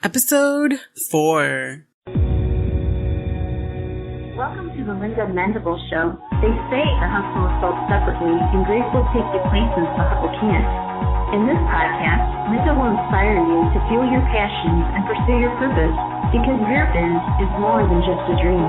Episode 4. Welcome to the Linda Mendable Show. They say the hustle is sold separately, and grace will take you places the hustle can't. In this podcast, Linda will inspire you to fuel your passions and pursue your purpose, because your biz is more than just a dream.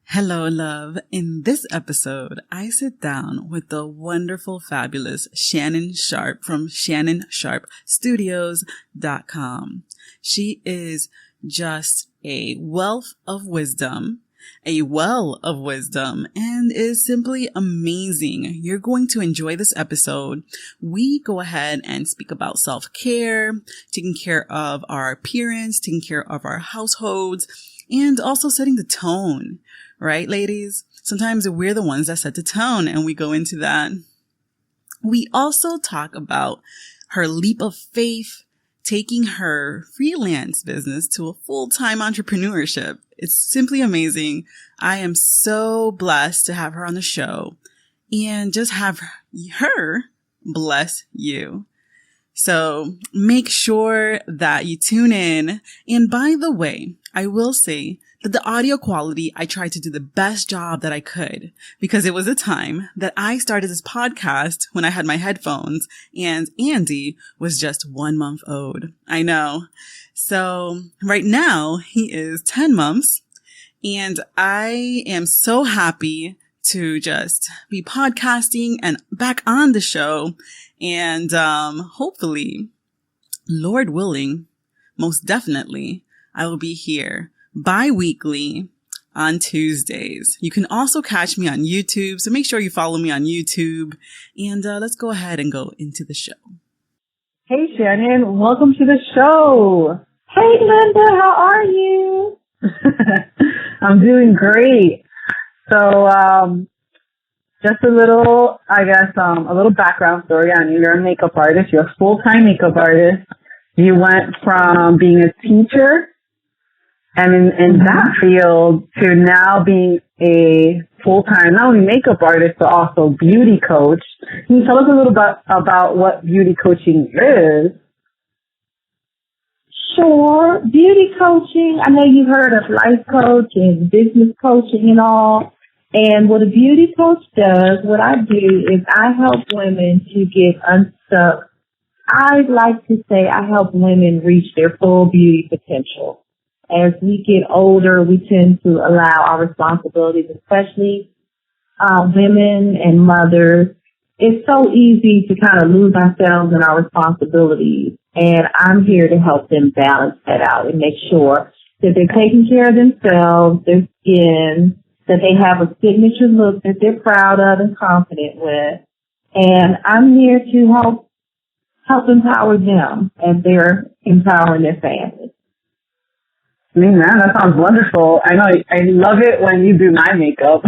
Hello, love. In this episode, I sit down with the wonderful, fabulous Shannon Sharpe from ShannonSharpeStudios.com. She is just a wealth of wisdom, a well of wisdom, and is simply amazing. You're going to enjoy this episode. We go ahead and speak about self-care, taking care of our appearance, taking care of our households, and also setting the tone. Right, ladies? Sometimes we're the ones that set the tone, and we go into that. We also talk about her leap of faith, taking her freelance business to a full-time entrepreneurship. It's simply amazing. I am so blessed to have her on the show and just have her bless you. So make sure that you tune in. And by the way, I will say that the audio quality, I tried to do the best job that I could, because it was a time that I started this podcast when I had my headphones and Andy was just 1 month old. I know. So right now he is 10 months and I am so happy to just be podcasting and back on the show. And hopefully, Lord willing, most definitely, I will be here bi-weekly on Tuesdays. You can also catch me on YouTube, so make sure you follow me on YouTube. And let's go ahead and go into the show. Hey, Shannon. Welcome to the show. Hey, Linda, how are you? I'm doing great. So, just a little background story on you. You're a makeup artist. You're a full-time makeup artist. You went from being a teacher and in that field to now being a full-time, not only makeup artist, but also beauty coach. Can you tell us a little bit about what beauty coaching is? Sure. Beauty coaching, I know you've heard of life coach and business coaching and all. And what a beauty coach does, what I do is I help women to get unstuck. I like to say I help women reach their full beauty potential. As we get older, we tend to allow our responsibilities, especially women and mothers. It's so easy to kind of lose ourselves in our responsibilities. And I'm here to help them balance that out and make sure that they're taking care of themselves, their skin, that they have a signature look that they're proud of and confident with. And I'm here to help empower them as they're empowering their families. Man, that sounds wonderful. I know I love it when you do my makeup.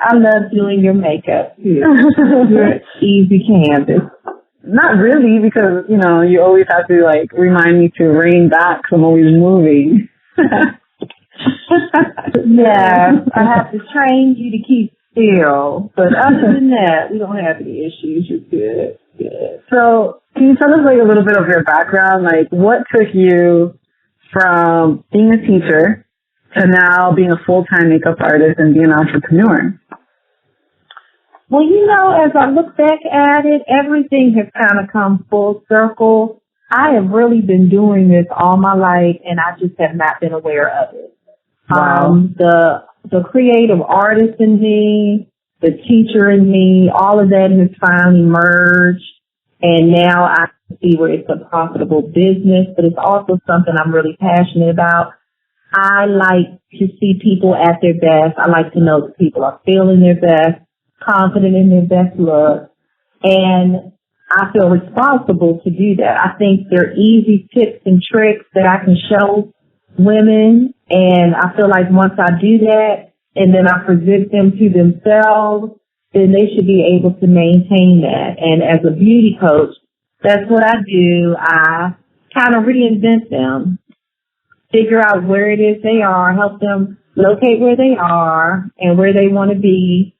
I love doing your makeup too. You're easy canvas. Not really, because, you always have to remind me to rein back because I'm always moving. Yeah, I have to train you to keep still. But other than that, we don't have any issues. You're good. So, can you tell us a little bit of your background? What took you from being a teacher to now being a full-time makeup artist and being an entrepreneur? Well, as I look back at it, everything has kind of come full circle. I have really been doing this all my life, and I just have not been aware of it. Wow. The creative artist in me, the teacher in me, all of that has finally merged. And now I see where it's a profitable business, but it's also something I'm really passionate about. I like to see people at their best. I like to know that people are feeling their best, confident in their best look. And I feel responsible to do that. I think there are easy tips and tricks that I can show women. And I feel like once I do that and then I present them to themselves, then they should be able to maintain that. And as a beauty coach, that's what I do. I kind of reinvent them, figure out where it is they are, help them locate where they are and where they want to be,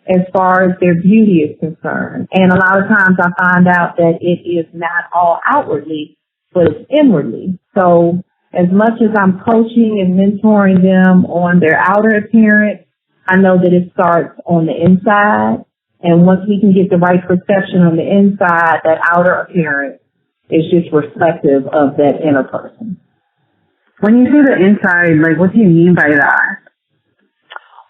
as far as their beauty is concerned. And a lot of times I find out that it is not all outwardly, but it's inwardly. So as much as I'm coaching and mentoring them on their outer appearance, I know that it starts on the inside. And once we can get the right perception on the inside, that outer appearance is just reflective of that inner person. When you say the inside, like, what do you mean by that?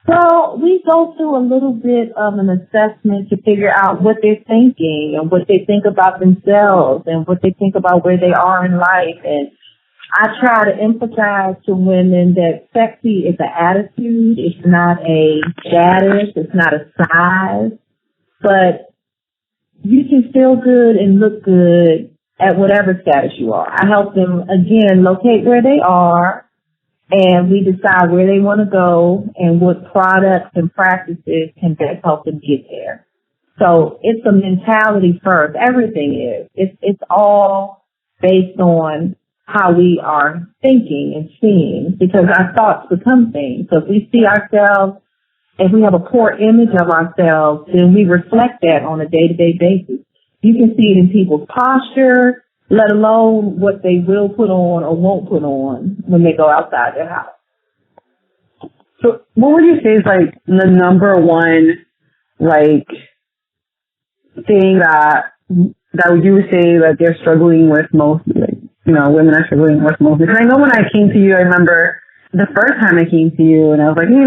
Well, we go through a little bit of an assessment to figure out what they're thinking and what they think about themselves and what they think about where they are in life. And I try to emphasize to women that sexy is an attitude. It's not a status. It's not a size. But you can feel good and look good at whatever status you are. I help them, again, locate where they are, and we decide where they want to go and what products and practices can best help them get there. So it's a mentality first. Everything is. It's all based on how we are thinking and seeing, because our thoughts become things. So if we see ourselves, if we have a poor image of ourselves, then we reflect that on a day-to-day basis. You can see it in people's posture, let alone what they will put on or won't put on when they go outside their house. So what would you say is, like, the number one, like, thing that you would say that they're struggling with most, like, you know, women are struggling with most? Because I know when I came to you, I remember the first time I came to you and I was like, hey,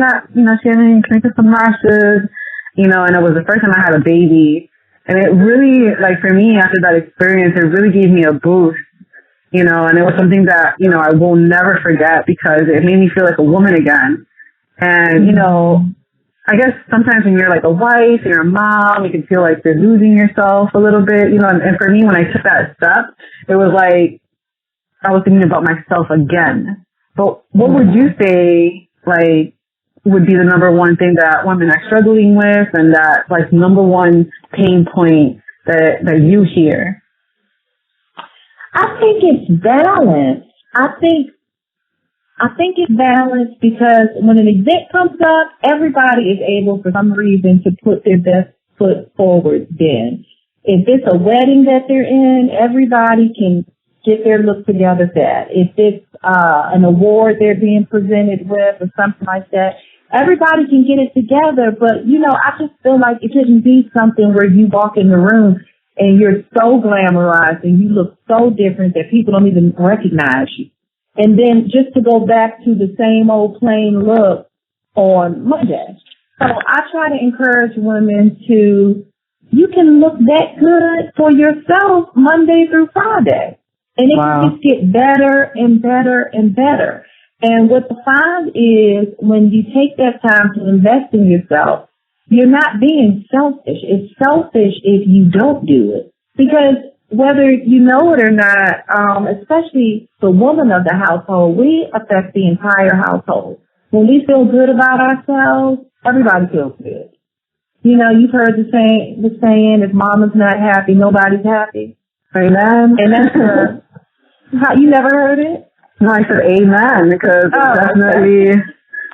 Shannon, can I get some lashes? You know, and it was the first time I had a baby. And it really, like, for me, after that experience, it really gave me a boost, you know, and it was something that, you know, I will never forget because it made me feel like a woman again. And, you know, I guess sometimes when you're like a wife, you're a mom, you can feel like you're losing yourself a little bit, you know, and for me, when I took that step, it was like I was thinking about myself again. But what would you say, like, would be the number one thing that women are struggling with and that, like, number one pain point that you hear? I think it's balance. I think it's balance because when an event comes up, everybody is able for some reason to put their best foot forward then. If it's a wedding that they're in, everybody can get their look together for that. If it's an award they're being presented with or something like that, everybody can get it together. But, you know, I just feel like it shouldn't be something where you walk in the room and you're so glamorized and you look so different that people don't even recognize you. And then just to go back to the same old plain look on Monday. So I try to encourage women to, you can look that good for yourself Monday through Friday. And it can just get better and better and better. And what I find is when you take that time to invest in yourself, you're not being selfish. It's selfish if you don't do it. Because whether you know it or not, especially the woman of the household, we affect the entire household. When we feel good about ourselves, everybody feels good. You know, you've heard the saying, if mama's not happy, nobody's happy. Amen. And that's you never heard it? No, I said amen because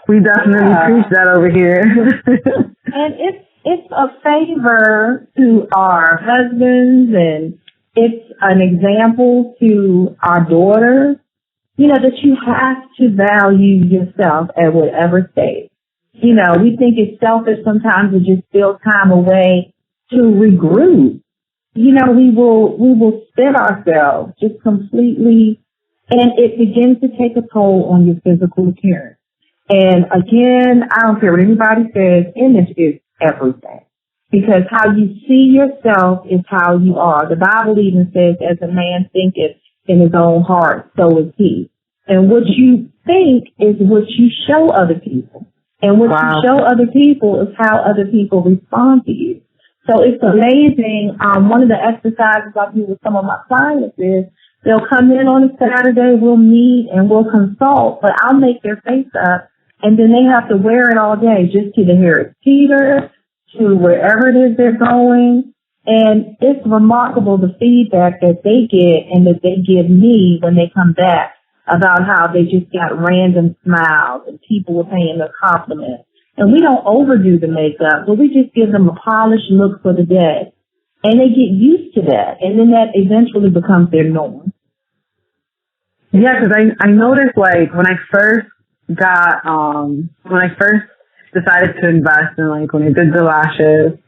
we definitely preach that over here. And it's a favor to our husbands, and it's an example to our daughters, you know, that you have to value yourself at whatever stage. You know, we think it's selfish sometimes to just steal time away to regroup. You know, we will spend ourselves just completely, and it begins to take a toll on your physical appearance. And again, I don't care what anybody says, image is everything. Because how you see yourself is how you are. The Bible even says, as a man thinketh in his own heart, so is he. And what you think is what you show other people. And what you show other people is how other people respond to you. So it's amazing. One of the exercises I do with some of my clients is they'll come in on a Saturday, we'll meet and we'll consult, but I'll make their face up and then they have to wear it all day just to the hair teeter, to wherever it is they're going. And it's remarkable the feedback that they get and that they give me when they come back about how they just got random smiles and people were paying their compliments. And we don't overdo the makeup, but we just give them a polished look for the day. And they get used to that. And then that eventually becomes their norm. Yeah, because I noticed, like, when I first decided to invest in, like, when I did the lashes,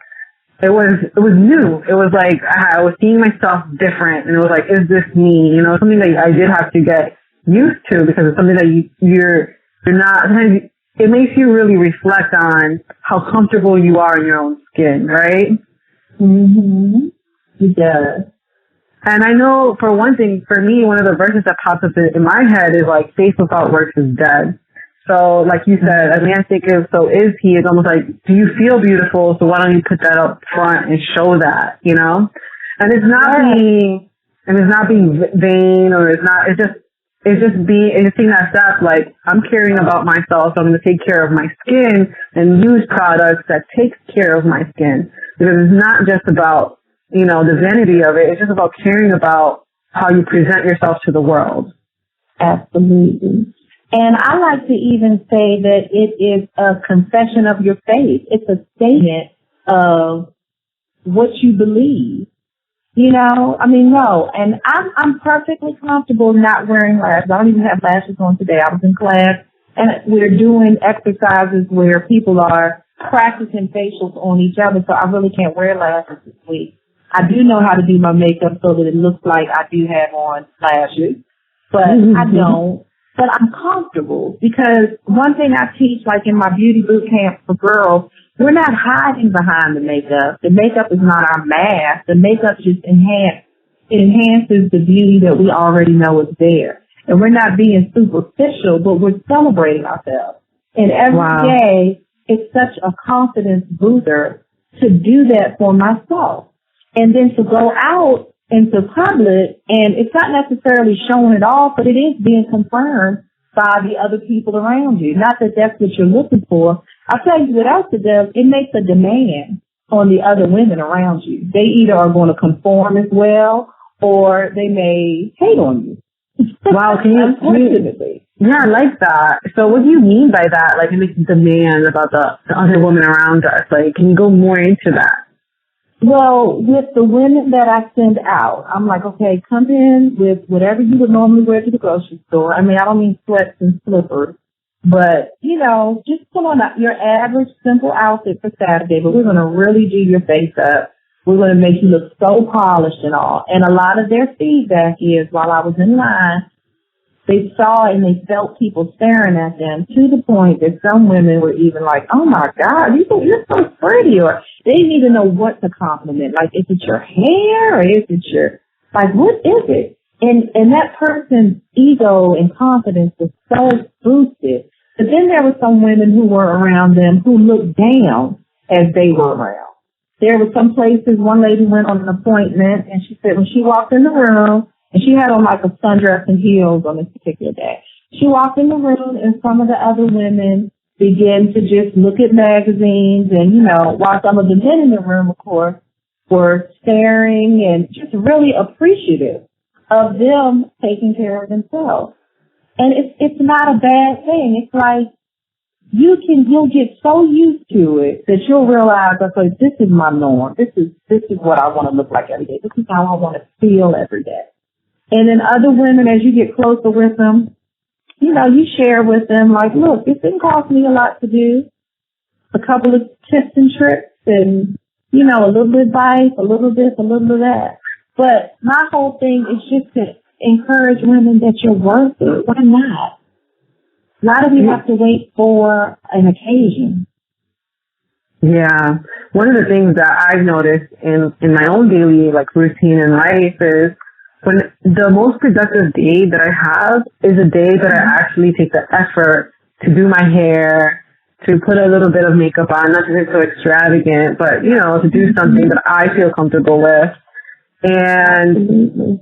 it was new. It was like I was seeing myself different, and it was like, is this me? You know, something that I did have to get used to, because it's something that you're not. It makes you really reflect on how comfortable you are in your own skin, right? Mhm. It does. And I know, for one thing, for me, one of the verses that pops up in my head is like, faith without works is dead. So, like you said, a man thinking, so is he? It's almost like, do you feel beautiful? So why don't you put that up front and show that, you know? And it's not being vain, or it's just seeing that stuff, like, I'm caring about myself, so I'm going to take care of my skin and use products that take care of my skin. Because it's not just about, you know, the vanity of it. It's just about caring about how you present yourself to the world. Absolutely. And I like to even say that it is a confession of your faith. It's a statement of what you believe. You know, I mean, no. And I'm perfectly comfortable not wearing lashes. I don't even have lashes on today. I was in class, and we're doing exercises where people are practicing facials on each other, so I really can't wear lashes this week. I do know how to do my makeup so that it looks like I do have on lashes, but I don't. But I'm comfortable, because one thing I teach, like in my beauty boot camp for girls, we're not hiding behind the makeup. The makeup is not our mask. The makeup just enhances the beauty that we already know is there. And we're not being superficial, but we're celebrating ourselves. And every day, it's such a confidence booster to do that for myself. And then to go out into public, and it's not necessarily showing it off, but it is being confirmed by the other people around you. Not that that's what you're looking for. I'll tell you what else it does. It makes a demand on the other women around you. They either are going to conform as well, or they may hate on you. Wow, unfortunately. Yeah, I like that. So what do you mean by that? Like, it makes a demand about the other women around us. Like, can you go more into that? Well, with the women that I send out, I'm like, okay, come in with whatever you would normally wear to the grocery store. I mean, I don't mean sweats and slippers, but, you know, just put on your average simple outfit for Saturday, but we're going to really do your face up. We're going to make you look so polished and all. And a lot of their feedback is, while I was in line, they saw and they felt people staring at them, to the point that some women were even like, oh my God, you're so pretty. Or they didn't even know what to compliment. Like, is it your hair, or is it like, what is it? And that person's ego and confidence was so boosted. But then there were some women who were around them who looked down as they were around. There were some places, one lady went on an appointment, and she said when she walked in the room, and she had on like a sundress and heels on this particular day. She walked in the room, and some of the other women began to just look at magazines, and, you know, while some of the men in the room, of course, were staring and just really appreciative of them taking care of themselves. And it's not a bad thing. It's like you'll get so used to it that you'll realize, okay, this is my norm. This is what I want to look like every day. This is how I want to feel every day. And then other women, as you get closer with them, you know, you share with them, like, look, this didn't cost me a lot to do. A couple of tips and tricks, and, you know, a little bit of advice, a little this, a little of that. But my whole thing is just to encourage women that you're worth it. Why not? Why do we have to wait for an occasion? Yeah. One of the things that I've noticed in my own daily, like, routine and life is, when the most productive day that I have is a day that I actually take the effort to do my hair, to put a little bit of makeup on, not to be so extravagant, but, you know, to do something that I feel comfortable with, and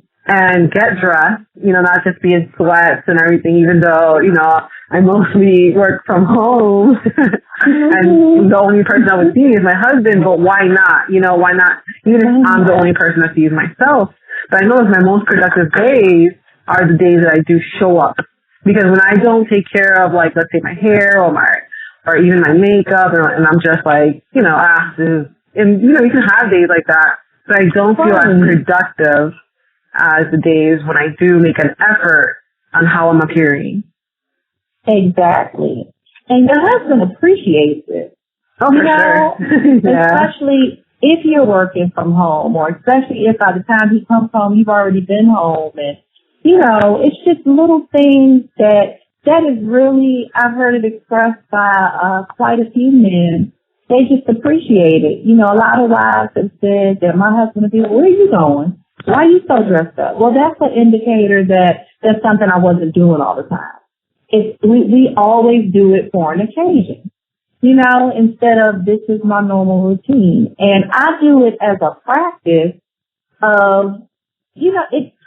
get dressed, you know, not just be in sweats and everything, even though, you know, I mostly work from home and the only person I would see is my husband, but why not? You know, why not? Even if I'm the only person that sees myself. But I know my most productive days are the days that I do show up. Because when I don't take care of, like, let's say my hair or or even my makeup, and I'm just like, and you can have days like that, but I don't feel as productive as the days when I do make an effort on how I'm appearing. Exactly. And your husband appreciates it. Oh, for sure. Yeah. Especially if you're working from home, or especially if by the time he comes home, you've already been home. And, it's just little things that is really, I've heard it expressed by quite a few men. They just appreciate it. A lot of wives have said that my husband will be like, where are you going? Why are you so dressed up? Well, that's an indicator that that's something I wasn't doing all the time. We always do it for an occasion, instead of this is my normal routine. And I do it as a practice of,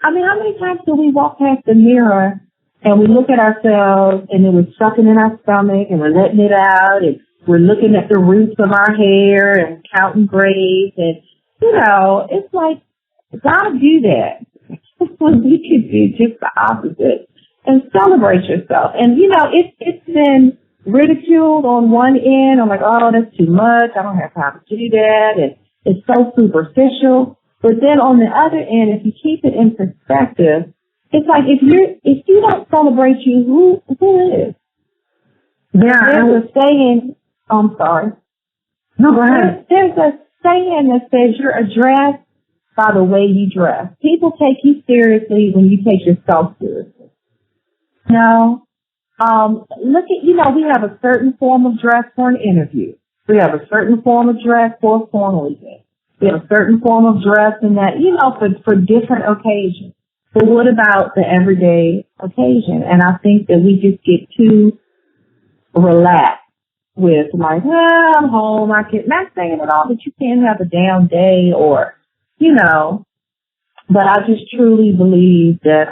how many times do we walk past the mirror and we look at ourselves and then we're sucking in our stomach and we're letting it out and we're looking at the roots of our hair and counting braids and, it's like, gotta do that. We could do just the opposite and celebrate yourself. And, it's been ridiculed on one end. I'm like, oh, that's too much. I don't have time to do that. And it's so superficial. But then on the other end, if you keep it in perspective, it's like if you don't celebrate you, who is? Yeah. There's a saying, I'm sorry. No, go ahead. There's a saying that says you're addressed by the way you dress. People take you seriously when you take yourself seriously. Look at, we have a certain form of dress for an interview. We have a certain form of dress for a formal event. We have a certain form of dress in that, for different occasions. But what about the everyday occasion? And I think that we just get too relaxed with like, I'm home, I can't, not saying at all that you can't have a down day or, but I just truly believe that,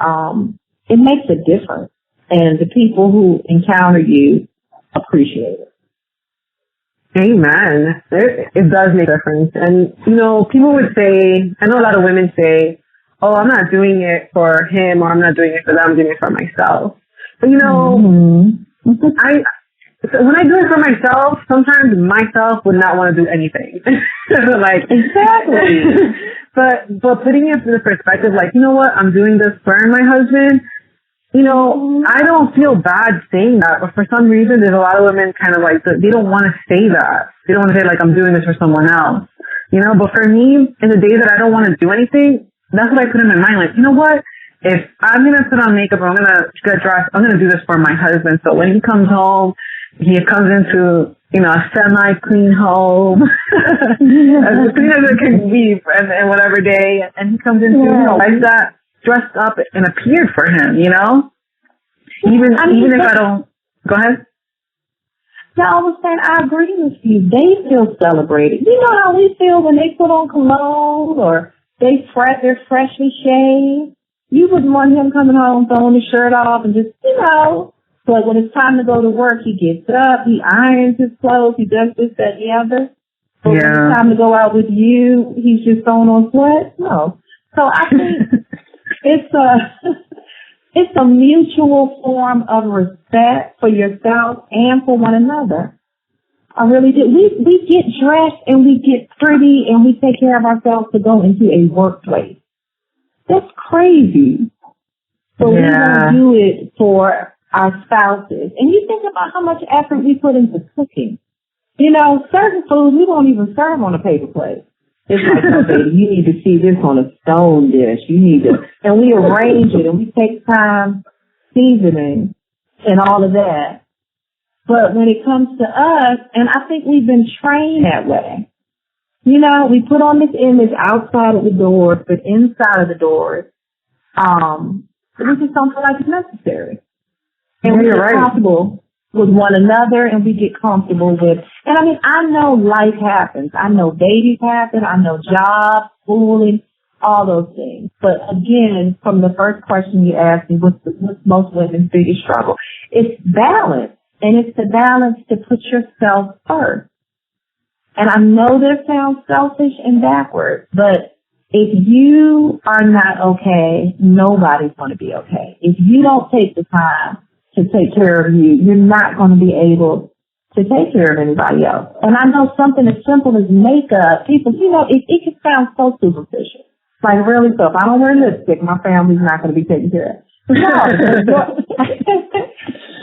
it makes a difference and the people who encounter you appreciate it. Amen. It does make a difference. And, people would say, I know a lot of women say, oh, I'm not doing it for him or I'm not doing it for them, I'm doing it for myself. But, when I do it for myself, sometimes myself would not want to do anything. Exactly. But putting it in the perspective, like, you know what, I'm doing this for my husband, I don't feel bad saying that, but for some reason, there's a lot of women kind of like, they don't want to say that. They don't want to say, like, I'm doing this for someone else, but for me, in the days that I don't want to do anything, that's what I put in my mind, like, you know what, if I'm going to put on makeup or I'm going to get dressed, I'm going to do this for my husband, so when he comes home, he comes into, a semi-clean home, as clean as it can be, and whatever day, and he comes into, like that, dressed up and appeared for him, even if I don't, go ahead. No, I was saying, I agree with you. They feel celebrated. You know how we feel when they put on cologne or they're freshly shaved? You wouldn't want him coming home throwing his shirt off and just, but when it's time to go to work, he gets up, he irons his clothes, he does this, that, and the other. But when it's time to go out with you, he's just throwing on sweats? No. So I think it's a mutual form of respect for yourself and for one another. I really do. We get dressed and we get pretty and we take care of ourselves to go into a workplace. That's crazy. So we don't do it for our spouses. And you think about how much effort we put into cooking. Certain foods we don't even serve on a paper plate. It's like, no, baby, you need to see this on a stone dish. You need to, and we arrange it and we take time seasoning and all of that. But when it comes to us, and I think we've been trained that way. We put on this image outside of the doors, but inside of the doors, we just don't feel like it's necessary. And we get comfortable with one another and we get comfortable with, and I know life happens. I know babies happen. I know jobs, schooling, all those things. But again, from the first question you asked me, what's most women's biggest struggle? It's balance. And it's the balance to put yourself first. And I know that sounds selfish and backwards, but if you are not okay, nobody's going to be okay. If you don't take the time to take care of you, you're not going to be able to take care of anybody else. And I know something as simple as makeup, people, it can sound so superficial. Like, really, so if I don't wear lipstick, my family's not going to be taken care of. No,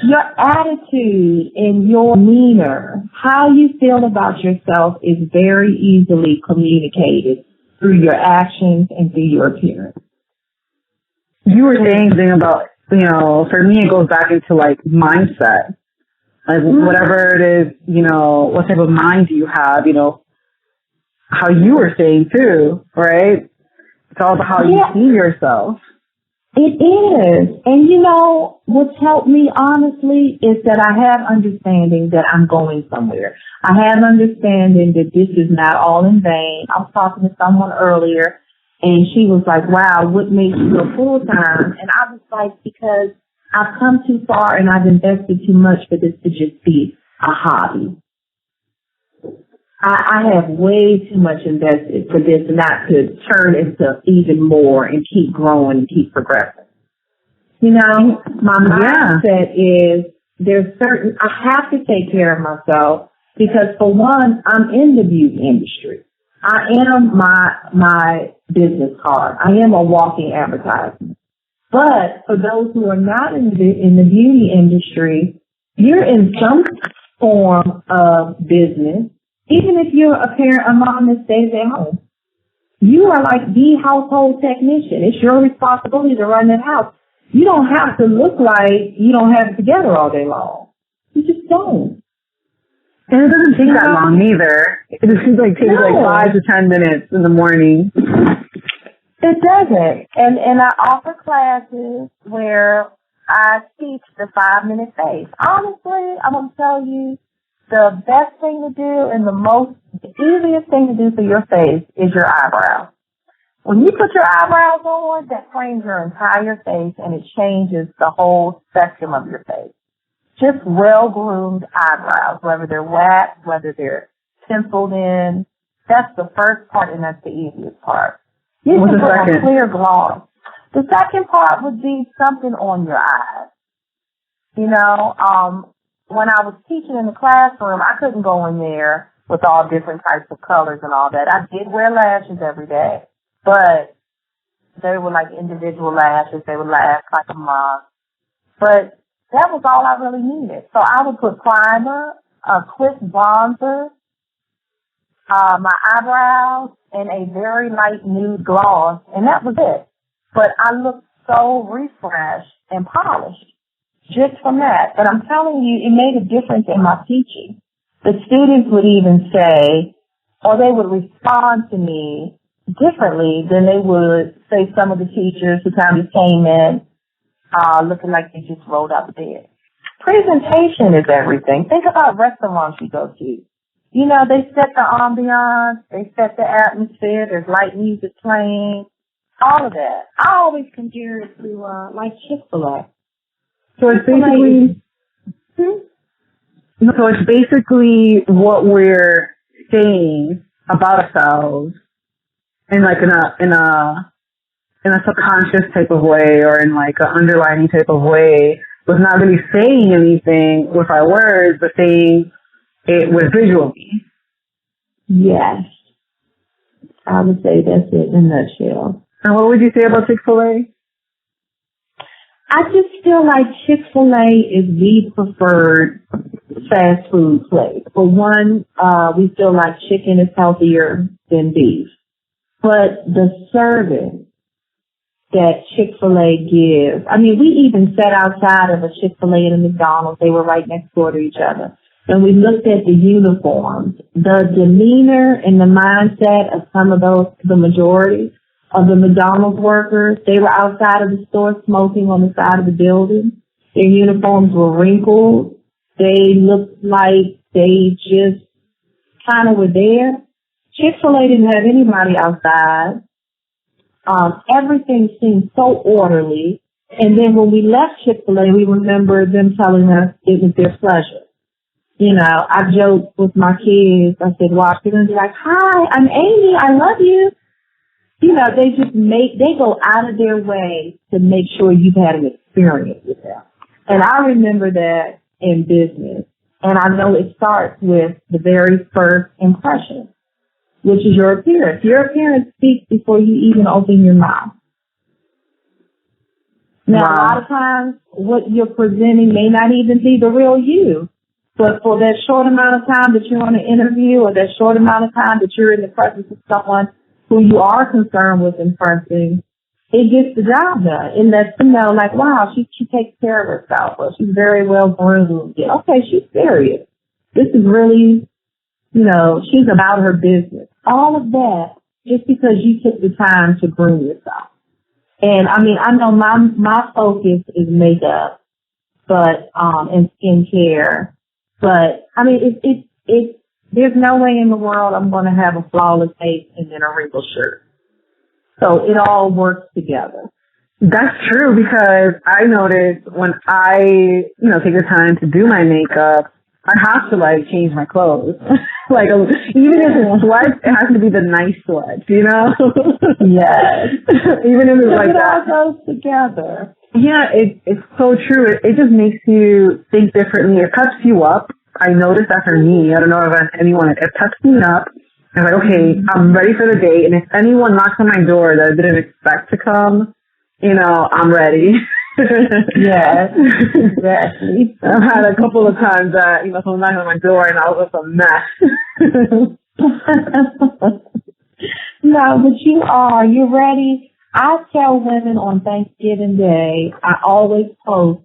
your attitude and your demeanor, how you feel about yourself is very easily communicated through your actions and through your appearance. You were saying something about, for me it goes back into like mindset. Like whatever it is, what type of mind do you have, how you were saying too, right? It's all about how you see yourself. It is. And what's helped me honestly is that I have understanding that I'm going somewhere. I have understanding that this is not all in vain. I was talking to someone earlier and she was like, wow, what makes you go full time? And I was like, because I've come too far and I've invested too much for this to just be a hobby. I have way too much invested for this not to turn into even more and keep growing and keep progressing. My mindset is I have to take care of myself because for one, I'm in the beauty industry. I am my business card. I am a walking advertisement. But for those who are not in the beauty industry, you're in some form of business. Even if you're a parent, a mom that stays at home, you are like the household technician. It's your responsibility to run that house. You don't have to look like you don't have it together all day long. You just don't. And it doesn't take that long either. It just takes like 5 to 10 minutes in the morning. It doesn't. And I offer classes where I teach the 5-minute phase. Honestly, I'm going to tell you, the best thing to do and the easiest thing to do for your face is your eyebrows. When you put your eyebrows on, that frames your entire face and it changes the whole spectrum of your face. Just well-groomed eyebrows, whether they're waxed, whether they're penciled in. That's the first part and that's the easiest part. You can put a clear gloss. The second part would be something on your eyes. When I was teaching in the classroom, I couldn't go in there with all different types of colors and all that. I did wear lashes every day, but they were like individual lashes. They would last like a month. But that was all I really needed. So I would put primer, a quick bronzer, my eyebrows, and a very light nude gloss, and that was it. But I looked so refreshed and polished just from that. But I'm telling you, it made a difference in my teaching. The students would even say, or they would respond to me differently than they would, say, some of the teachers who kind of came in looking like they just rolled out of bed. Presentation is everything. Think about restaurants you go to. They set the ambiance, they set the atmosphere, there's light music playing, all of that. I always compare it to like Chick-fil-A. So it's basically what we're saying about ourselves in a subconscious type of way or in like an underlining type of way, with not really saying anything with our words, but saying it with visually. Yes. I would say that's it in a nutshell. And what would you say about Chick-fil-A? I just feel like Chick-fil-A is the preferred fast food place. For one, we feel like chicken is healthier than beef. But the service that Chick-fil-A gives, we even sat outside of a Chick-fil-A and a McDonald's. They were right next door to each other. And we looked at the uniforms, the demeanor and the mindset of the majority of the McDonald's workers. They were outside of the store smoking on the side of the building. Their uniforms were wrinkled. They looked like they just kind of were there. Chick-fil-A didn't have anybody outside. Everything seemed so orderly. And then when we left Chick-fil-A, we remember them telling us it was their pleasure. I joked with my kids. I said, watch, they're going to be like, hi, I'm Amy. I love you. They go out of their way to make sure you've had an experience with them. And I remember that in business. And I know it starts with the very first impression, which is your appearance. Your appearance speaks before you even open your mouth. Now, a lot of times, what you're presenting may not even be the real you. But for that short amount of time that you're on an interview, or that short amount of time that you're in the presence of someone who you are concerned with impressing, it gets the job done. It lets them know, like, wow, she takes care of herself, or she's very well groomed. Yeah, okay, she's serious. This is really, she's about her business. All of that just because you took the time to groom yourself. And I mean, I know my focus is makeup, but and skincare. But I mean, it's there's no way in the world I'm going to have a flawless face and then a wrinkled shirt. So it all works together. That's true, because I noticed when I, take the time to do my makeup, I have to change my clothes. Even if it's sweats, it has to be the nice sweats, Yes. Even if it's like that. It all goes together. Yeah, it's so true. It just makes you think differently. It cuts you up. I noticed that for me. I don't know if anyone, it cuts me up. I'm like, okay, I'm ready for the date. And if anyone knocks on my door that I didn't expect to come, I'm ready. Yes, exactly. I've had a couple of times that, someone knocked on my door and I was a mess. No, but you're ready. I tell women on Thanksgiving Day, I always post,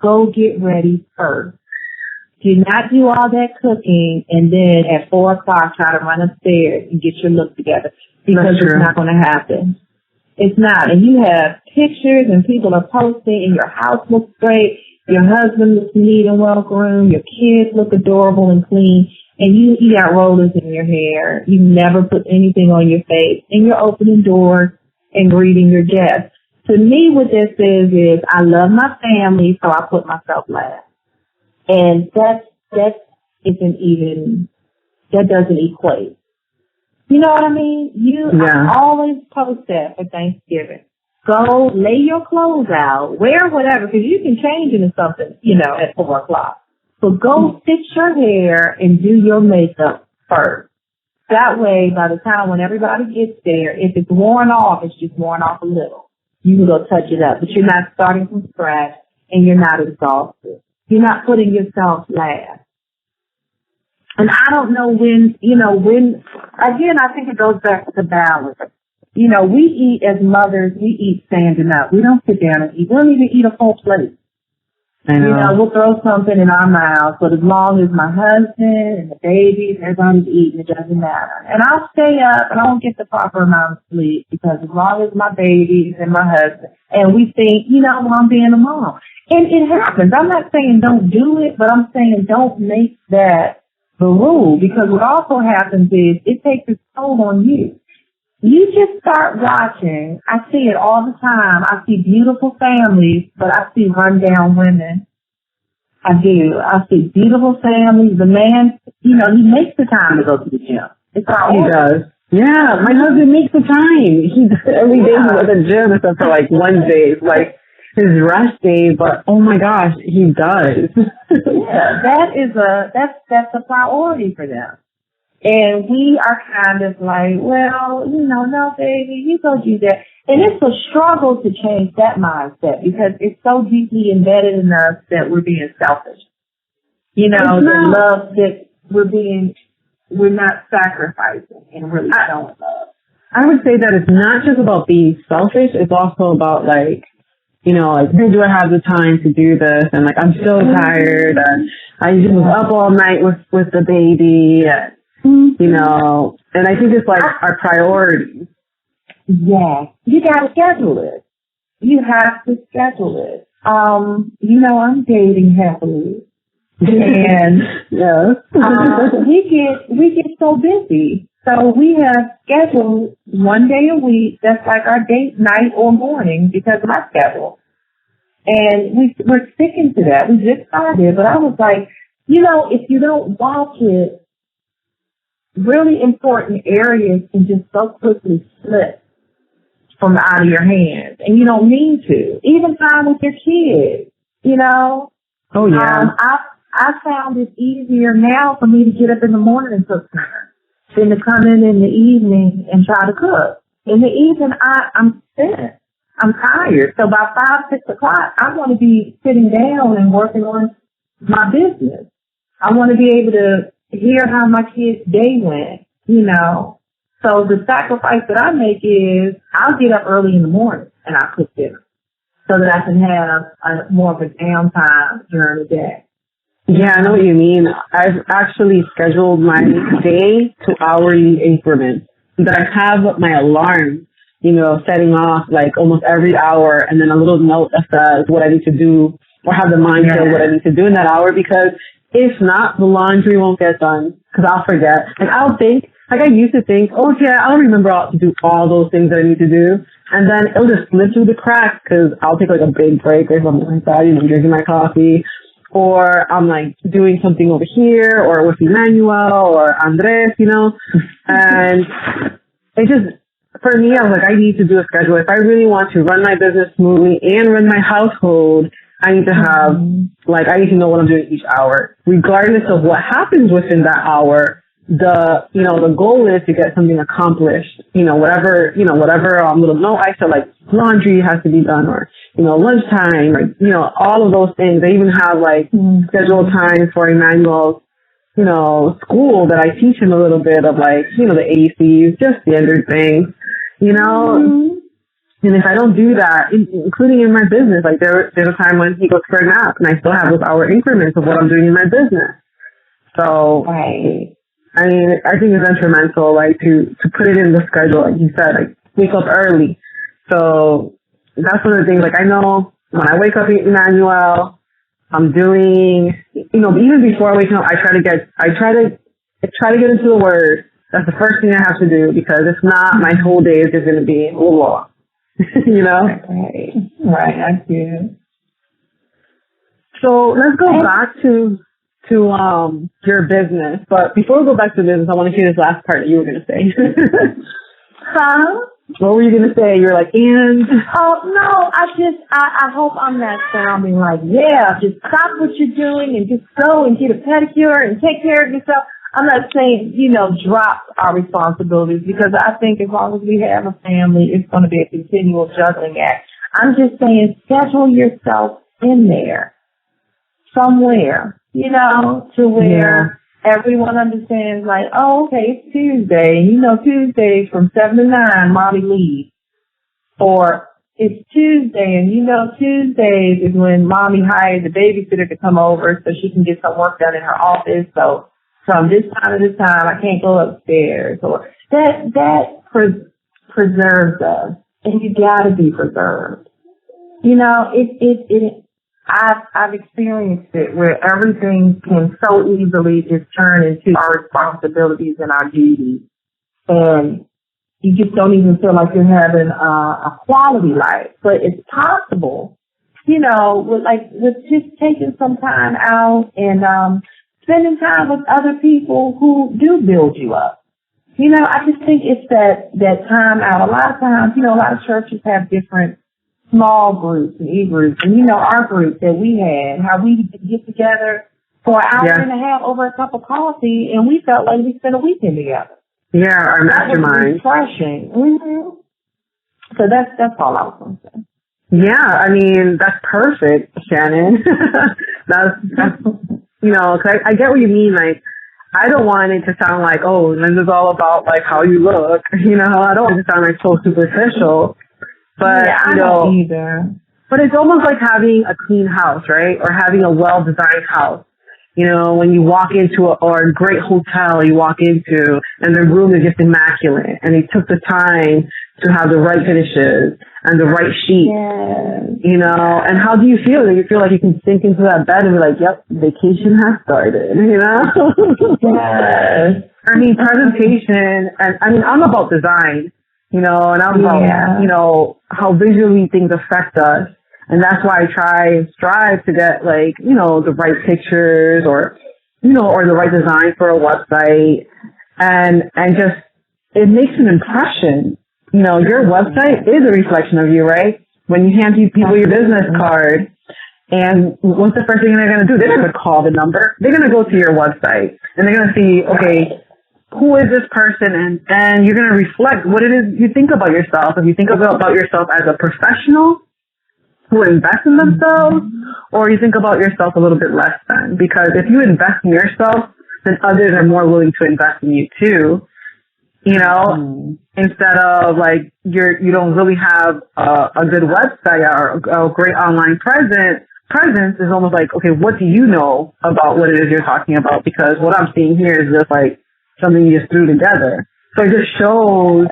go get ready first. Do not do all that cooking and then at 4 o'clock try to run upstairs and get your look together, because it's not going to happen. It's not. And you have pictures and people are posting and your house looks great. Your husband looks neat and well groomed. Your kids look adorable and clean. And you got rollers in your hair. You never put anything on your face. And you're opening doors and greeting your guests. To me, what this is I love my family, so I put myself last. And that doesn't equate. You know what I mean? I always post that for Thanksgiving. Go lay your clothes out, wear whatever, because you can change into something, at 4 o'clock. So go fix your hair and do your makeup first. That way, by the time when everybody gets there, if it's worn off, it's just worn off a little. You can go touch it up, but you're not starting from scratch and you're not exhausted. You're not putting yourself last. And I don't know when, again, I think it goes back to balance. We eat as mothers, we eat standing up. We don't sit down and eat. We don't even eat a full plate. I know. We'll throw something in our mouths, but as long as my husband and the babies, everybody's eating, it doesn't matter. And I'll stay up and I won't get the proper amount of sleep, because as long as my babies and my husband, and we think, I'm being a mom. And it happens. I'm not saying don't do it, but I'm saying don't make that the rule, because what also happens is it takes its toll on you. You just start watching. I see it all the time. I see beautiful families, but I see rundown women. I do. I see beautiful families. The man, he makes the time to go to the gym. It's all he does. Yeah, my husband makes the time. Every day he's at the gym except for Wednesdays, his rest day, but oh my gosh, he does. Yeah, that's a priority for them. And we are kind of like, well, no, baby, you go do that. And it's a struggle to change that mindset, because it's so deeply embedded in us that we're being selfish. That we're not sacrificing and really showing love. I would say that it's not just about being selfish, it's also about when do I have the time to do this? And I'm so tired, and I just was up all night with the baby, and I think it's our priorities. Yeah, you gotta schedule it. You have to schedule it. I'm dating happily, and we get so busy. So we have scheduled one day a week. That's like our date night or morning because of my schedule. And we're sticking to that. We just started, but I was like, if you don't watch it, really important areas can just so quickly slip from out of your hands. And you don't mean to. Even time with your kids, Oh, yeah. I found it easier now for me to get up in the morning and cook dinner than to come in the evening and try to cook. In the evening, I'm spent. I'm tired. So by 5, 6 o'clock, I want to be sitting down and working on my business. I want to be able to hear how my kids' day went, you know. So the sacrifice that I make is I'll get up early in the morning and I'll cook dinner so that I can have more of a downtime during the day. Yeah, I know what you mean. I've actually scheduled my day to hourly increments. That I have my alarm, you know, setting off like almost every hour, and then a little note that says what I need to do, or have the mindset of what I need to do in that hour, because if not, the laundry won't get done, because I'll forget. Like, I used to think, oh yeah, I'll remember to do all those things that I need to do, and then it'll just slip through the cracks, because I'll take like a big break or something like that, you know, drinking my coffee, or I'm like doing something over here, or with Emmanuel or Andres, you know, and it just, for me, I was like, I need to do a schedule. If I really want to run my business smoothly and run my household, I need to have, like, I need to know what I'm doing each hour. Regardless of what happens within that hour, the goal is to get something accomplished. Whatever little note I said, like, laundry has to be done, or, lunchtime, or, all of those things. I even have, like, scheduled times for Emmanuel's, school that I teach him a little bit of, like, the ACs, just standard things, And if I don't do that, including in my business, like there's a time when he goes for a nap and I still have those hour increments of what I'm doing in my business. So, right. I mean, I think it's detrimental, like, to put it in the schedule, like you said, like, wake up early. So that's one of the things, like, I know when I wake up, Emmanuel, I'm doing, even before waking up, I try to get into the Word. That's the first thing I have to do, because if not, my whole day is just going to be a little long. Right, I do. So let's go back to your business. But before we go back to business, I want to hear this last part that you were going to say. Huh? What were you going to say? You were like, and? Oh, no, I hope I'm not sounding like, just stop what you're doing and just go and get a pedicure and take care of yourself. I'm not saying, drop our responsibilities, because I think as long as we have a family, it's going to be a continual juggling act. I'm just saying schedule yourself in there somewhere, to where everyone understands, like, oh, okay, it's Tuesday. Tuesdays from 7 to 9, mommy leaves. Or it's Tuesday, and Tuesdays is when mommy hires a babysitter to come over so she can get some work done in her office. So from this time to this time, I can't go upstairs. Or that preserves us, and you gotta be preserved. I've experienced it where everything can so easily just turn into our responsibilities and our duties, and you just don't even feel like you're having a quality life. But it's possible, with just taking some time out and spending time with other people who do build you up. I just think it's that time out. A lot of times, a lot of churches have different small groups and e-groups. And, our group that we had, how we get together for an hour and a half over a cup of coffee, and we felt like we spent a weekend together. Yeah, our mastermind. That was refreshing. Mm-hmm. So that's all I was going to say. Yeah, I mean, that's perfect, Shannon. that's cause I get what you mean. Like, I don't want it to sound like, oh, this is all about, like, how you look. I don't want it to sound like so superficial. But, I don't either. But it's almost like having a clean house, right? Or having a well-designed house. When you walk into a great hotel you walk into, and the room is just immaculate, and they took the time to have the right finishes and the right sheets. Yes. And how do you feel? Do you feel like you can sink into that bed and be like, yep, vacation has started, Yes. I mean, presentation, and I mean, I'm about design, and I'm about, how visually things affect us. And that's why I strive to get, like, the right pictures or the right design for a website. And just, it makes an impression. Your website is a reflection of you, right? When you hand people your business card, And what's the first thing they're going to do? They're going to call the number. They're going to go to your website and they're going to see, okay, who is this person? And you're going to reflect what it is you think about yourself. If you think about yourself as a professional who invests in themselves, or you think about yourself a little bit less than. Because if you invest in yourself, then others are more willing to invest in you too. You know, instead of like you don't really have a good website or a great online presence is almost like, okay, what do you know about what it is you're talking about? Because what I'm seeing here is just like something you just threw together. So it just shows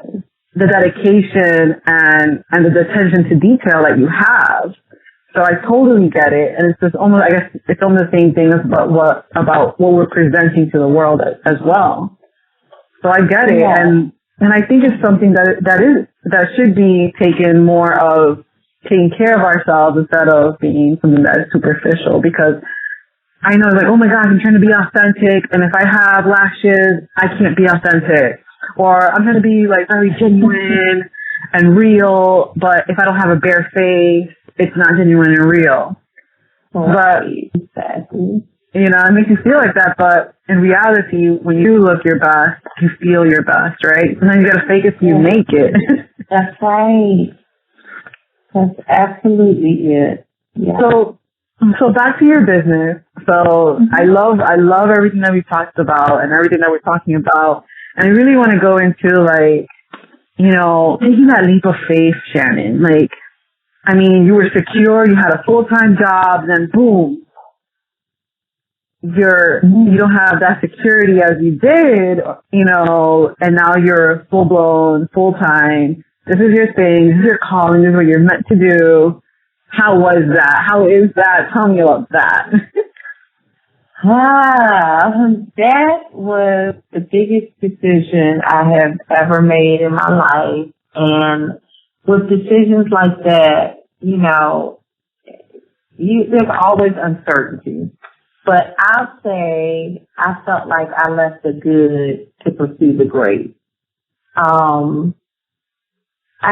the dedication and the attention to detail that you have. So I totally get it, and it's just almost, I guess, it's almost the same thing as about what we're presenting to the world as well. So I get it, and I think it's something that should be taken more of taking care of ourselves instead of being something that is superficial. Because I know, like, oh my gosh, I'm trying to be authentic, and if I have lashes, I can't be authentic, or I'm going to be like very genuine and real, but if I don't have a bare face, it's not genuine and real. But, exactly. You know, it makes you feel like that, but in reality, when you look your best, you feel your best, right? Sometimes you gotta fake it till you make it. That's right. That's absolutely it. Yeah. So back to your business. So I love everything that we talked about and everything that we're talking about. And I really want to go into, like, you know, taking that leap of faith, Shannon. Like, I mean, you were secure, you had a full-time job, then boom, you don't have that security as you did, you know, and now you're full-blown, full-time. This is your thing, this is your calling, this is what you're meant to do. How was that? How is that? Tell me about that. That was the biggest decision I have ever made in my life. And with decisions like that, you know, there's always uncertainty. But I'll say I felt like I left the good to pursue the great. I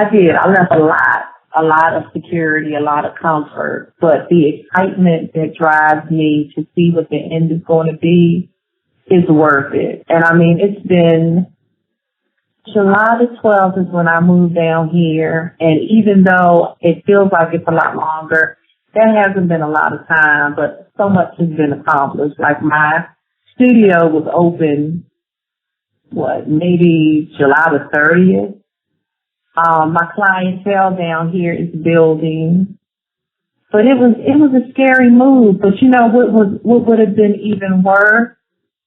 did. I left a lot of security, a lot of comfort. But the excitement that drives me to see what the end is going to be is worth it. And I mean, it's been July the 12th is when I moved down here, and even though it feels like it's a lot longer, that hasn't been a lot of time, but so much has been accomplished. Like, my studio was open, maybe July the 30th. My clientele down here is building, but it was a scary move. But you know what would have been even worse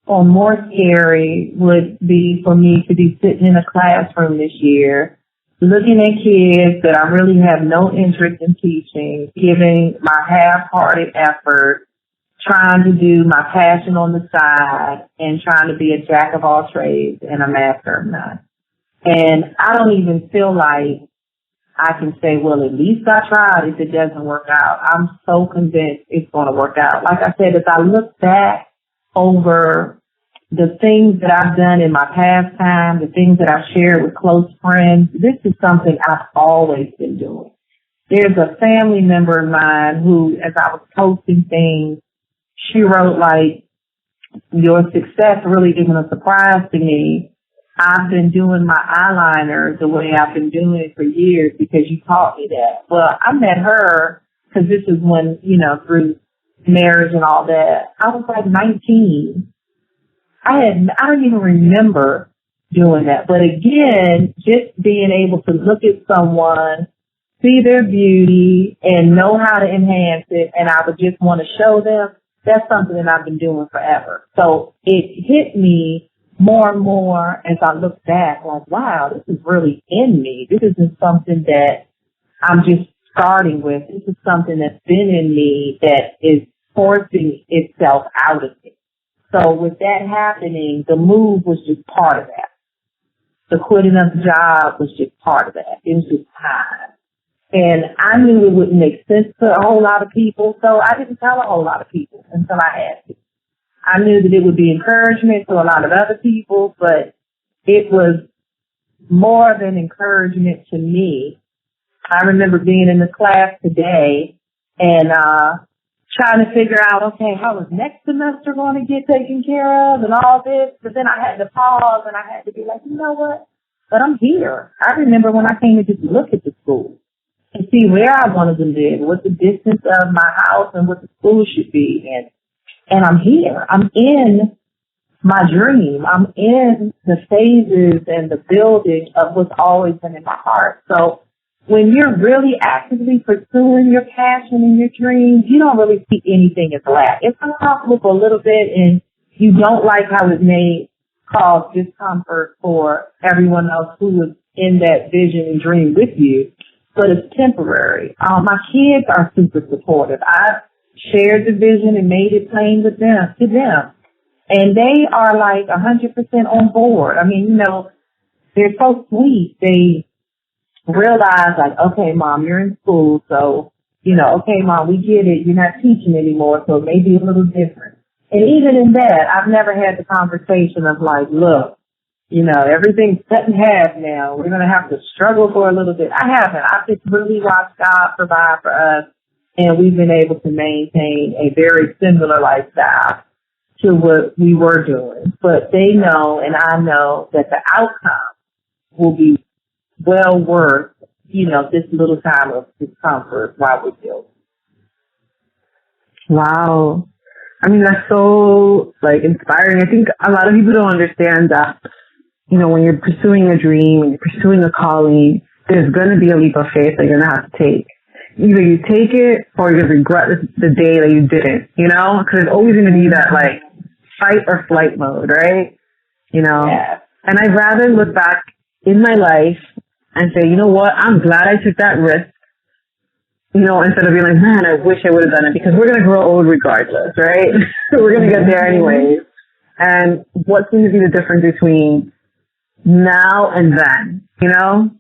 or more scary would be for me to be sitting in a classroom this year, looking at kids that I really have no interest in teaching, giving my half-hearted effort, trying to do my passion on the side, and trying to be a jack of all trades and a master of none. And I don't even feel like I can say, well, at least I tried if it doesn't work out. I'm so convinced it's going to work out. Like I said, if I look back over the things that I've done in my past time, the things that I've shared with close friends, this is something I've always been doing. There's a family member of mine who, as I was posting things, she wrote, like, your success really isn't a surprise to me. I've been doing my eyeliner the way I've been doing it for years because you taught me that. Well, I met her because this is when, you know, through marriage and all that, I was like 19. I don't even remember doing that. But again, just being able to look at someone, see their beauty, and know how to enhance it, and I would just want to show them, that's something that I've been doing forever. So it hit me more and more as I look back, like, wow, this is really in me. This isn't something that I'm just starting with. This is something that's been in me that is forcing itself out of me. So with that happening, the move was just part of that. The quitting of the job was just part of that. It was just time. And I knew it wouldn't make sense to a whole lot of people, so I didn't tell a whole lot of people until I had to. I knew that it would be encouragement to a lot of other people, but it was more of an encouragement to me. I remember being in the class today, and trying to figure out, okay, how is next semester going to get taken care of and all this. But then I had to pause and I had to be like, you know what? But I'm here. I remember when I came to just look at the school and see where I wanted to live, what the distance of my house and what the school should be. And I'm here. I'm in my dream. I'm in the phases and the building of what's always been in my heart. So when you're really actively pursuing your passion and your dreams, you don't really see anything as lack. It's uncomfortable for a little bit and you don't like how it may cause discomfort for everyone else who was in that vision and dream with you, but it's temporary. My kids are super supportive. I've shared the vision and made it plain with them, to them. And they are like 100% on board. I mean, you know, they're so sweet. They realize like, okay, Mom, you're in school. So, you know, okay, Mom, we get it. You're not teaching anymore. So it may be a little different. And even in that, I've never had the conversation of like, look, you know, everything's cut in half now. We're going to have to struggle for a little bit. I haven't. I've just really watched God provide for us. And we've been able to maintain a very similar lifestyle to what we were doing. But they know and I know that the outcome will be well worth, you know, this little time of discomfort while we're building. Wow. I mean, that's so, like, inspiring. I think a lot of people don't understand that, you know, when you're pursuing a dream, when you're pursuing a calling, there's going to be a leap of faith that you're going to have to take. Either you take it or you're going to regret the day that you didn't, you know? Because there's always going to be that, like, fight or flight mode, right? You know? Yeah. And I'd rather look back in my life and say, you know what, I'm glad I took that risk. You know, instead of being like, man, I wish I would have done it, because we're going to grow old regardless, right? We're going to get there anyways. And what's going to be the difference between now and then, you know?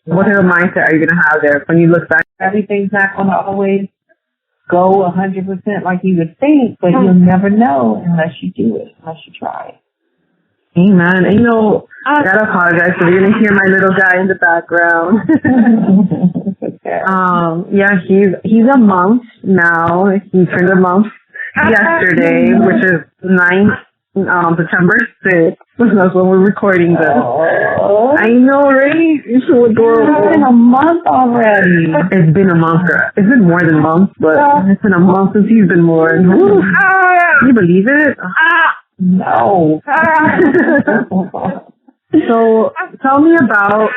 What type of mindset are you going to have there when you look back? Everything's not going to always go 100% like you would think, but you'll never know unless you do it, unless you try it. Amen. And you know, I gotta apologize, so you're gonna hear my little guy in the background. Okay. Yeah, he's a month now. He turned a month yesterday, which is September 6th. That's when we're recording this. Oh. I know, right? It's so adorable. It's been a month already. It's been a month. It's been more than a month, but it's been a month since he's been born. Woo. Can you believe it? No. So tell me about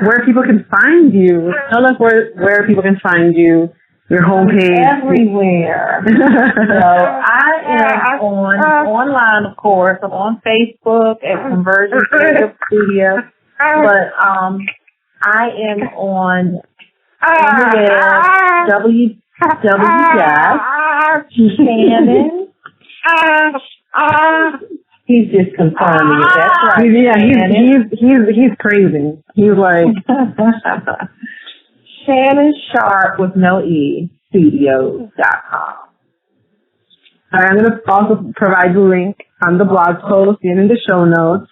where people can find you. Tell us where people can find you, your homepage. Everywhere. So I am online, of course. I'm on Facebook at Conversion Creative Studio. But I am on www.Shannon. He's just confirming it. That's right. Yeah, he's crazy. He's like Shannon Sharpe with no E, studios.com. I'm going to also provide the link on the blog post and in the show notes,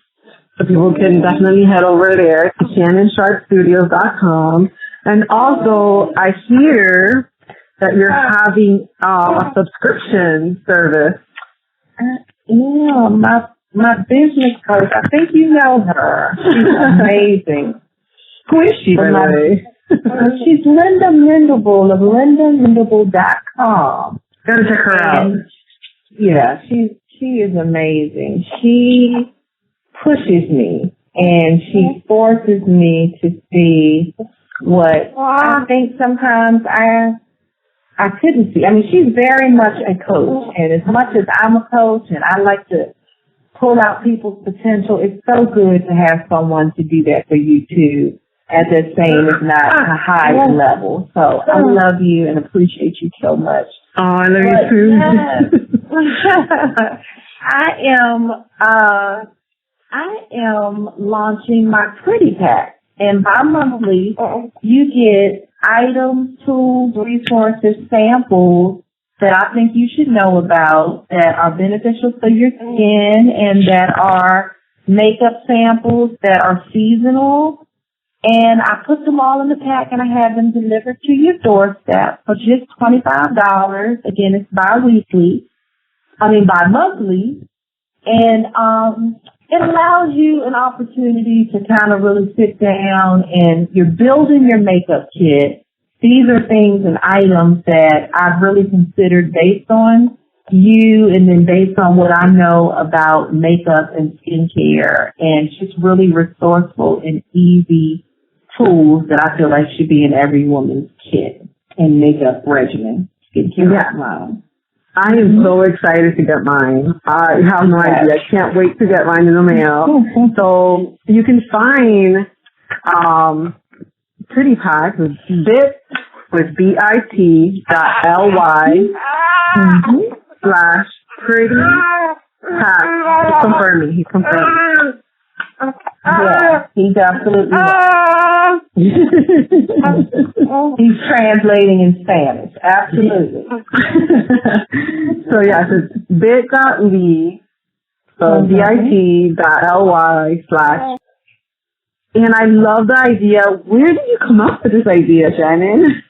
so people can definitely head over there to shannonsharpestudios.com. And also, I hear that you're having a subscription service. Yeah, my business coach, I think you know her. She's amazing. Who is she, by the way? She's Linda Lindable of LindaLindable.com. Gotta check her out. Yeah, she is amazing. She pushes me and she forces me to see what I think sometimes I couldn't see. I mean, she's very much a coach, and as much as I'm a coach and I like to pull out people's potential, it's so good to have someone to do that for you too at the same, if not a higher level. So I love you and appreciate you so much. Oh, I love you too. Yes. I am launching my Pretty Pack, and bi-monthly you get items, tools, resources, samples that I think you should know about that are beneficial for your skin and that are makeup samples that are seasonal And I put them all in the pack and I have them delivered to your doorstep for just $25. Again, it's bi-monthly. And it allows you an opportunity to kind of really sit down and you're building your makeup kit. These are things and items that I've really considered based on you and then based on what I know about makeup and skincare, and just really resourceful and easy tools that I feel like should be in every woman's kit and makeup regimen, skincare line. I am so excited to get mine. I have no idea. I can't wait to get mine in the mail. So you can find Pretty Packs with bit.ly/pretty pack. He's confirming. Yeah, he's absolutely right. He's translating in Spanish. Absolutely. So yes, it's bit.ly, so bit.ly/. And I love the idea. Where did you come up with this idea, Shannon?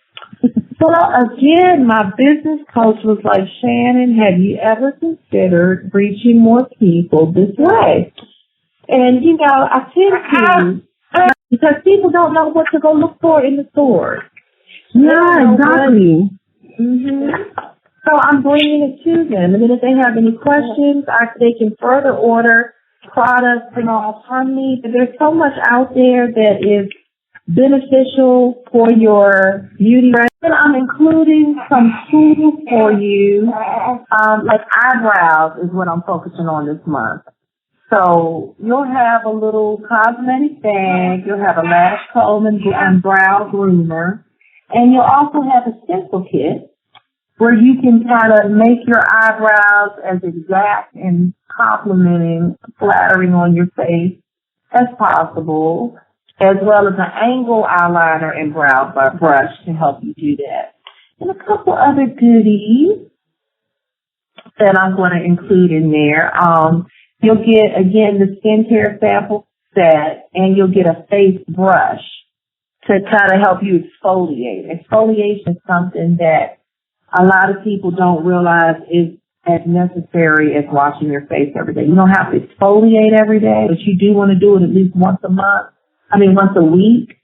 Well, again, my business coach was like, Shannon, have you ever considered reaching more people this way? And, you know, I tend to, because people don't know what to go look for in the stores. Yeah, exactly. So I'm bringing it to them. And then if they have any questions, they can further order products and all from me. But there's so much out there that is beneficial for your beauty. And I'm including some tools for you, like eyebrows is what I'm focusing on this month. So you'll have a little cosmetic bag, you'll have a lash comb and brow groomer, and you'll also have a stencil kit where you can kind of make your eyebrows as exact and complimenting, flattering on your face as possible, as well as an angle eyeliner and brow brush to help you do that. And a couple other goodies that I'm going to include in there. You'll get, again, the skincare sample set, and you'll get a face brush to kind of help you exfoliate. Exfoliation is something that a lot of people don't realize is as necessary as washing your face every day. You don't have to exfoliate every day, but you do want to do it at least once a week,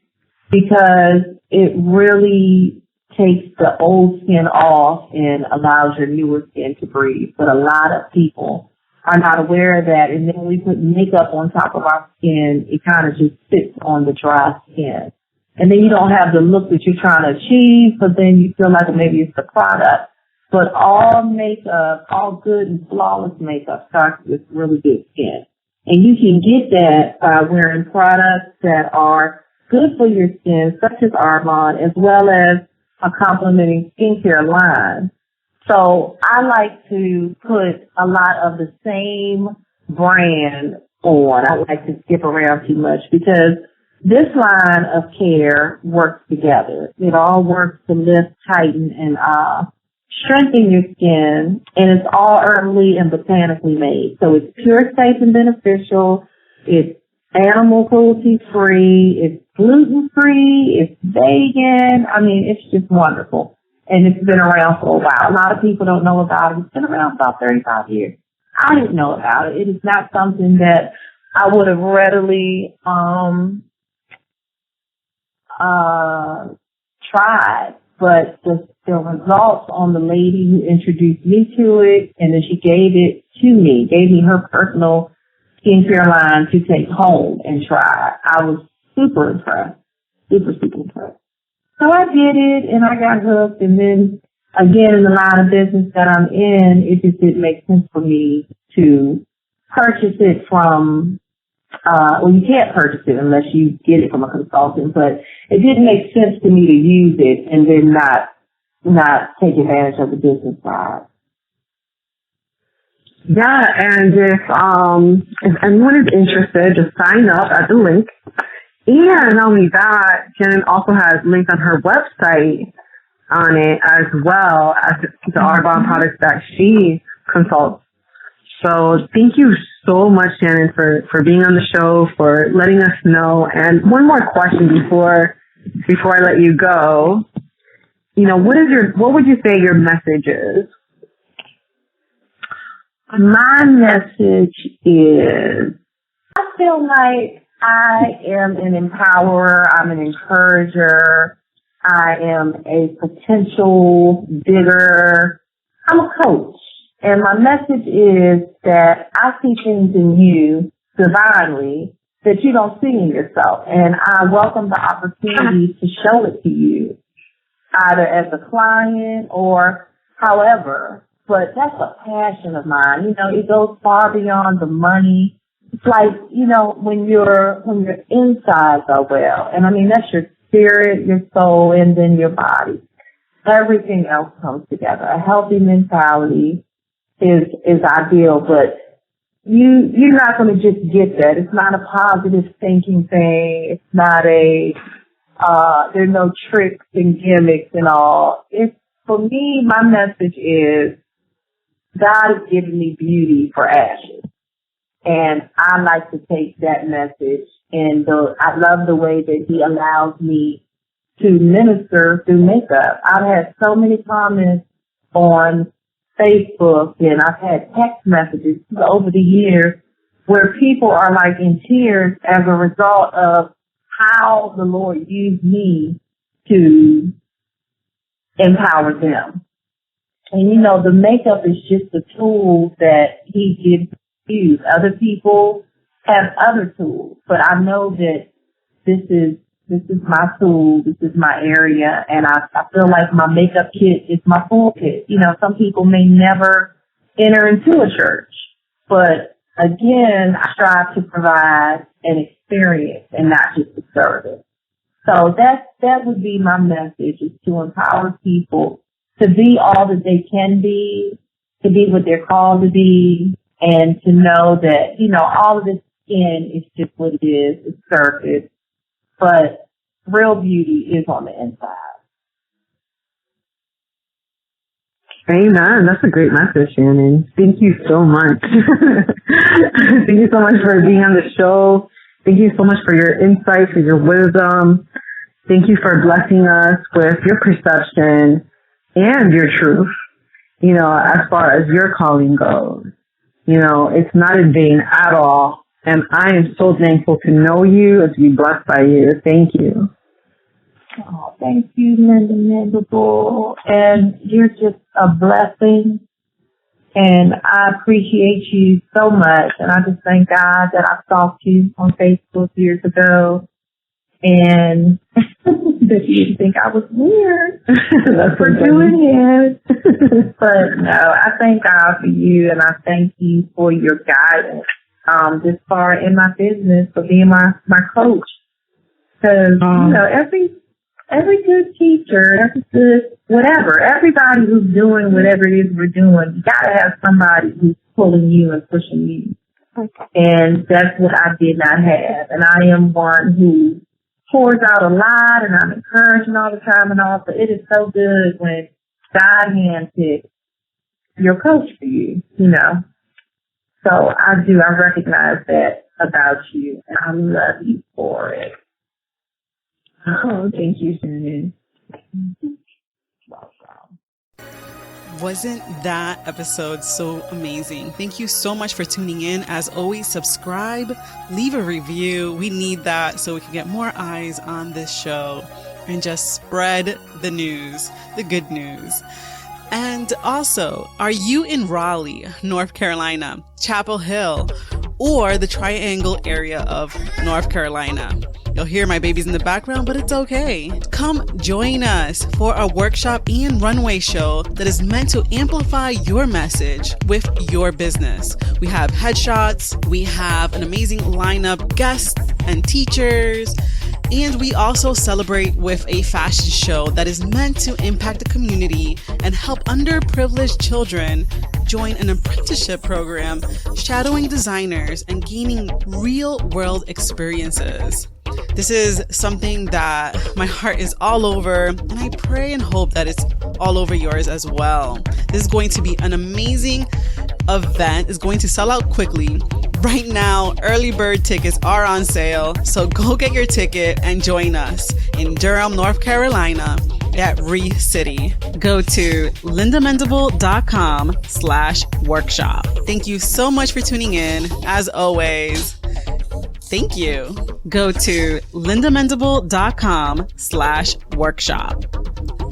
because it really takes the old skin off and allows your newer skin to breathe. But a lot of people are not aware of that, and then when we put makeup on top of our skin, it kind of just sits on the dry skin. And then you don't have the look that you're trying to achieve, but then you feel like maybe it's the product. But all makeup, all good and flawless makeup starts with really good skin. And you can get that by wearing products that are good for your skin, such as Armand, as well as a complementing skincare line. So I like to put a lot of the same brand on. I like to skip around too much because this line of care works together. It all works to lift, tighten, and strengthen your skin, and it's all herbally and botanically made. So it's pure, safe, and beneficial. It's animal cruelty-free. It's gluten-free. It's vegan. I mean, it's just wonderful. And it's been around for a while. A lot of people don't know about it. It's been around for about 35 years. I didn't know about it. It is not something that I would have readily tried, but the results on the lady who introduced me to it, and then she gave it to me, gave me her personal skincare line to take home and try. I was super impressed, super impressed. So I did it, and I got hooked, and then, again, in the line of business that I'm in, it just didn't make sense for me to purchase it from, well, you can't purchase it unless you get it from a consultant, but it didn't make sense to me to use it and then not take advantage of the business side. Yeah, and if anyone is interested, just sign up at the link. And not only that, Shannon also has links on her website on it, as well as the Arbonne products that she consults So thank you so much, Shannon, for being on the show, for letting us know. And one more question before I let you go. You know, what would you say your message is? My message is, I feel like I am an empowerer, I'm an encourager, I am a potential bigger, I'm a coach. And my message is that I see things in you divinely that you don't see in yourself. And I welcome the opportunity to show it to you, either as a client or however. But that's a passion of mine. You know, it goes far beyond the money. It's like, you know, when your insides are well. And I mean, that's your spirit, your soul, and then your body. Everything else comes together. A healthy mentality is ideal, but you're not going to just get that. It's not a positive thinking thing. It's not there's no tricks and gimmicks and all. It's, for me, my message is God has given me beauty for ashes. And I like to take that message, and I love the way that He allows me to minister through makeup. I've had so many comments on Facebook, and I've had text messages over the years where people are like in tears as a result of how the Lord used me to empower them. And you know, the makeup is just a tool that He gives you. Other people have other tools, but I know that this is my tool, this is my area, and I feel like my makeup kit is my pulpit. You know, some people may never enter into a church, but again, I strive to provide an experience and not just a service. So that would be my message, is to empower people to be all that they can be, to be what they're called to be, and to know that, you know, all of this skin is just what it is, it's surface. But real beauty is on the inside. Amen. That's a great message, Shannon. Thank you so much. Thank you so much for being on the show. Thank you so much for your insight, for your wisdom. Thank you for blessing us with your perception and your truth, you know, as far as your calling goes. You know, it's not in vain at all. And I am so thankful to know you and to be blessed by you. Thank you. Oh, thank you, Linda Mandable. And you're just a blessing. And I appreciate you so much. And I just thank God that I stalked you on Facebook years ago. And that you didn't think I was weird for doing it. But no, I thank God for you, and I thank you for your guidance this far in my business, for being my coach. Because, you know, every good teacher, every good whatever, everybody who's doing whatever it is we're doing, you got to have somebody who's pulling you and pushing you. Okay. And that's what I did not have. And I am one who pours out a lot, and I'm encouraging all the time and all, but it is so good when God handpicks your coach for you, you know. So I recognize that about you, and I love you for it. Oh, thank you, Shannon. Welcome. Wasn't that episode so amazing? Thank you so much for tuning in. As always, subscribe, leave a review. We need that so we can get more eyes on this show and just spread the news, the good news. And also, are you in Raleigh, North Carolina, Chapel Hill, or the Triangle area of North Carolina? You'll hear my babies in the background, but it's okay. Come join us for a workshop and runway show that is meant to amplify your message with your business. We have headshots, we have an amazing lineup, guests and teachers, and we also celebrate with a fashion show that is meant to impact the community and help underprivileged children join an apprenticeship program, shadowing designers and gaining real-world experiences. This is something that my heart is all over, and I pray and hope that it's all over yours as well. This is going to be an amazing event is going to sell out quickly. Right now, early bird tickets are on sale, so go get your ticket and join us in Durham, North Carolina at Ree City. Go to lindamendable.com/workshop. Thank you so much for tuning in. As always, thank you. Go to lindamendable.com/workshop.